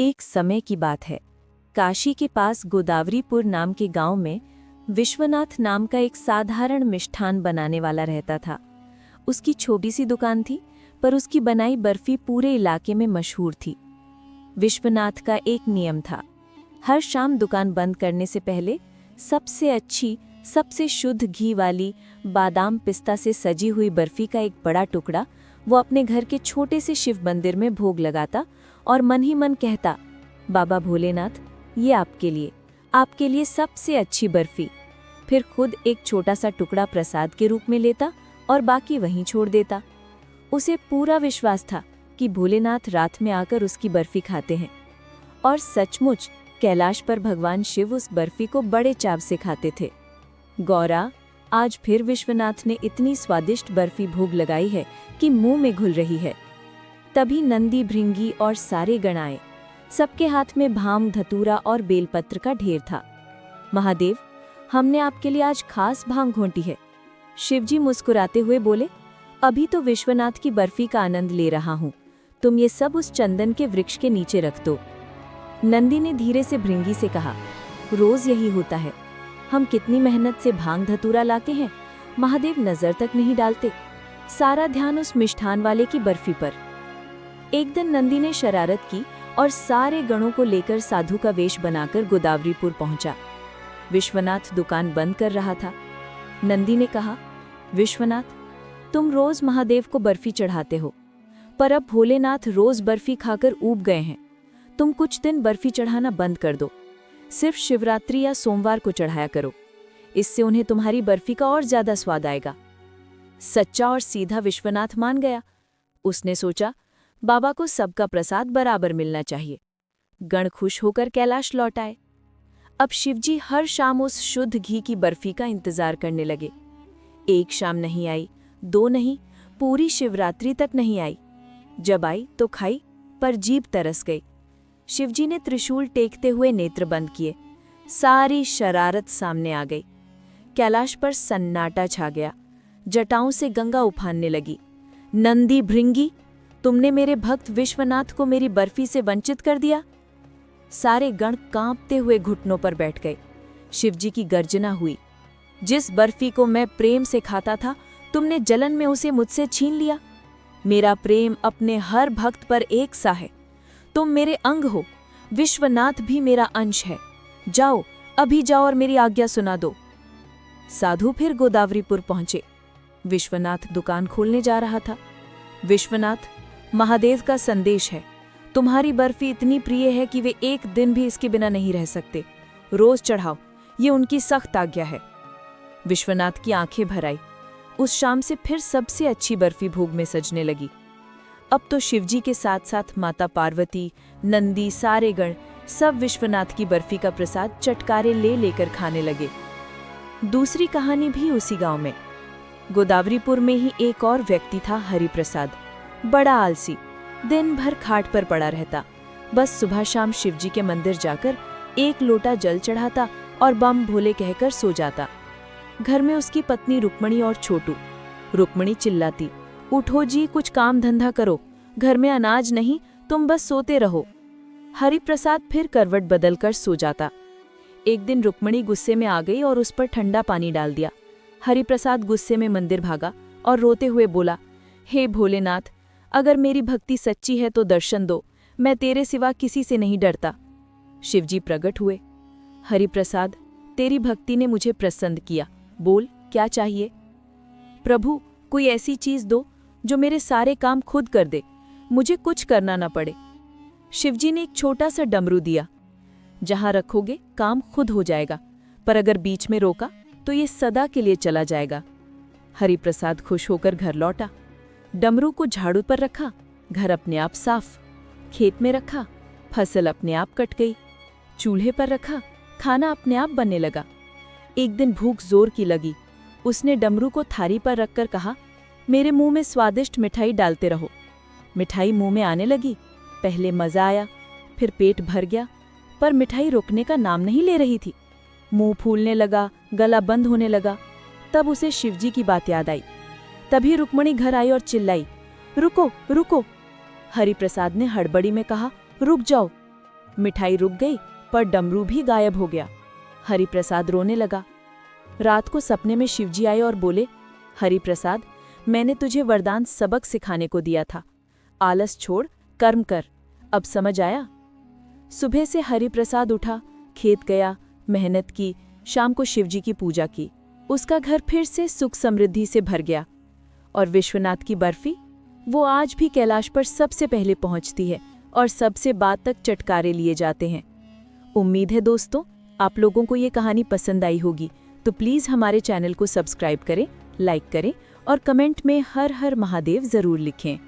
एक समय की बात है। काशी के पास गोदावरीपुर नाम के गांव में विश्वनाथ नाम का एक साधारण मिष्ठान बनाने वाला रहता था। उसकी छोटी सी दुकान थी, पर उसकी बनाई बर्फी पूरे इलाके में मशहूर थी। विश्वनाथ का एक नियम था, हर शाम दुकान बंद करने से पहले सबसे अच्छी, सबसे शुद्ध घी वाली बादाम पिस्ता से सजी हुई बर्फी का एक बड़ा टुकड़ा वो अपने घर के छोटे से शिव मंदिर में भोग लगाता और मन ही मन कहता, बाबा भोलेनाथ, ये आपके लिए सबसे अच्छी बर्फी। फिर खुद एक छोटा सा टुकड़ा प्रसाद के रूप में लेता और बाकी वहीं छोड़ देता। उसे पूरा विश्वास था कि भोलेनाथ रात में आकर उसकी बर्फी खाते हैं। और सचमुच कैलाश पर भगवान शिव उस बर्फी को बड़े चाव से खाते थे। गौरा, आज फिर विश्वनाथ ने इतनी स्वादिष्ट बर्फी भोग लगाई है कि मुंह में घुल रही है। तभी नंदी, भृंगी और सारे गण आए। सबके हाथ में भांग, धतूरा और बेलपत्र का ढेर था। महादेव, हमने आपके लिए आज खास भांग घोंटी है। शिवजी मुस्कुराते हुए बोले, अभी तो विश्वनाथ की बर्फी का आनंद ले रहा हूँ, तुम ये सब उस चंदन के वृक्ष के नीचे रख दो। नंदी ने धीरे से भृंगी से कहा, रोज यही होता है, हम कितनी मेहनत से भांग धतूरा लाते हैं, महादेव नजर तक नहीं डालते, सारा ध्यान उस मिष्ठान वाले की बर्फी पर। एक दिन नंदी ने शरारत की और सारे गणों को लेकर साधु का वेश बनाकर गोदावरीपुर पहुंचा। विश्वनाथ दुकान बंद कर रहा था। नंदी ने कहा, विश्वनाथ, तुम रोज महादेव को बर्फी चढ़ाते हो, पर अब भोलेनाथ रोज बर्फी खाकर ऊब गए हैं। तुम कुछ दिन बर्फी चढ़ाना बंद कर दो, सिर्फ शिवरात्रि या सोमवार को चढ़ाया करो, इससे उन्हें तुम्हारी बर्फी का और ज्यादा स्वाद आएगा। सच्चा और सीधा विश्वनाथ मान गया। उसने सोचा, बाबा को सबका प्रसाद बराबर मिलना चाहिए। गण खुश होकर कैलाश लौट आए। अब शिवजी हर शाम उस शुद्ध घी की बर्फी का इंतजार करने लगे। एक शाम नहीं आई, दो नहीं, पूरी शिवरात्रि तक नहीं आई। जब आई तो खाई, पर जीभ तरस गई। शिवजी ने त्रिशूल टेकते हुए नेत्र बंद किए। सारी शरारत सामने आ गई। कैलाश पर सन्नाटा छा गया। जटाओं से गंगा उफानने लगी। नंदी, भृंगी, तुमने मेरे भक्त विश्वनाथ को मेरी बर्फी से वंचित कर दिया। सारे गण कांपते हुए घुटनों पर बैठ गए। शिवजी की गर्जना हुई, जिस बर्फी को मैं प्रेम से खाता था, तुमने जलन में उसे मुझसे छीन लिया। मेरा प्रेम अपने हर भक्त पर एक सा है। तुम मेरे अंग हो, विश्वनाथ भी मेरा अंश है। जाओ, अभी जाओ और मेरी आज्ञा सुना दो। साधु फिर गोदावरीपुर पहुंचे। विश्वनाथ दुकान खोलने जा रहा था। विश्वनाथ, महादेव का संदेश है, तुम्हारी बर्फी इतनी प्रिय है कि वे एक दिन भी इसके बिना नहीं रह सकते। रोज चढ़ाओ, ये उनकी सख्त आज्ञा है। विश्वनाथ की आंखें भर आई। उस शाम से फिर सबसे अच्छी बर्फी भोग में सजने लगी। अब तो शिवजी के साथ साथ माता पार्वती, नंदी, सारे गण सब विश्वनाथ की बर्फी का प्रसाद चटकारे ले लेकर खाने लगे। दूसरी कहानी भी उसी गांव में। गोदावरीपुर में ही एक और व्यक्ति था, हरिप्रसाद। बड़ा आलसी, दिन भर खाट पर पड़ा रहता। बस सुबह शाम शिवजी के मंदिर जाकर एक लोटा जल चढ़ाता और बम भोले कहकर सो जाता। घर में उसकी पत्नी रुक्मणी और छोटू। रुक्मणी चिल्लाती, उठो जी, कुछ काम धंधा करो, घर में अनाज नहीं, तुम बस सोते रहो। हरिप्रसाद फिर करवट बदलकर सो जाता। एक दिन रुक्मणी गुस्से में आ गई और उस पर ठंडा पानी डाल दिया। हरिप्रसाद गुस्से में मंदिर भागा और रोते हुए बोला, हे भोलेनाथ, अगर मेरी भक्ति सच्ची है तो दर्शन दो, मैं तेरे सिवा किसी से नहीं डरता। शिवजी प्रकट हुए। हरिप्रसाद, तेरी भक्ति ने मुझे प्रसन्न किया, बोल क्या चाहिए। प्रभु, कोई ऐसी चीज दो जो मेरे सारे काम खुद कर दे, मुझे कुछ करना ना पड़े। शिवजी ने एक छोटा सा डमरू दिया। जहां रखोगे काम खुद हो जाएगा, पर अगर बीच में रोका तो ये सदा के लिए चला जाएगा। हरिप्रसाद खुश होकर घर लौटा। डमरू को झाड़ू पर रखा, घर अपने आप साफ। खेत में रखा, फसल अपने आप कट गई। चूल्हे पर रखा, खाना अपने आप बनने लगा। एक दिन भूख जोर की लगी। उसने डमरू को थारी पर रखकर कहा, मेरे मुंह में स्वादिष्ट मिठाई डालते रहो। मिठाई मुंह में आने लगी। पहले मजा आया, फिर पेट भर गया, पर मिठाई रुकने का नाम नहीं ले रही थी। मुंह फूलने लगा, गला बंद होने लगा। तब उसे शिवजी की बात याद आई। तभी रुक्मणी घर आई और चिल्लाई, रुको रुको। हरिप्रसाद ने हड़बड़ी में कहा, रुक जाओ। मिठाई रुक गई, पर डमरू भी गायब हो गया। हरिप्रसाद रोने लगा। रात को सपने में शिवजी आए और बोले, हरिप्रसाद, मैंने तुझे वरदान सबक सिखाने को दिया था। आलस छोड़, कर्म कर। अब समझ आया? सुबह से हरिप्रसाद उठा, खेत गया, मेहनत की, शाम को शिवजी की पूजा की। उसका घर फिर से सुख समृद्धि से भर गया। और विश्वनाथ की बर्फी, वो आज भी कैलाश पर सबसे पहले पहुंचती है और सबसे बाद तक चटकारे लिए जाते हैं। उम्मीद है दोस्तों, आप लोगों को ये कहानी पसंद आई होगी, तो प्लीज़ हमारे चैनल को सब्सक्राइब करें, लाइक करें और कमेंट में हर हर महादेव ज़रूर लिखें।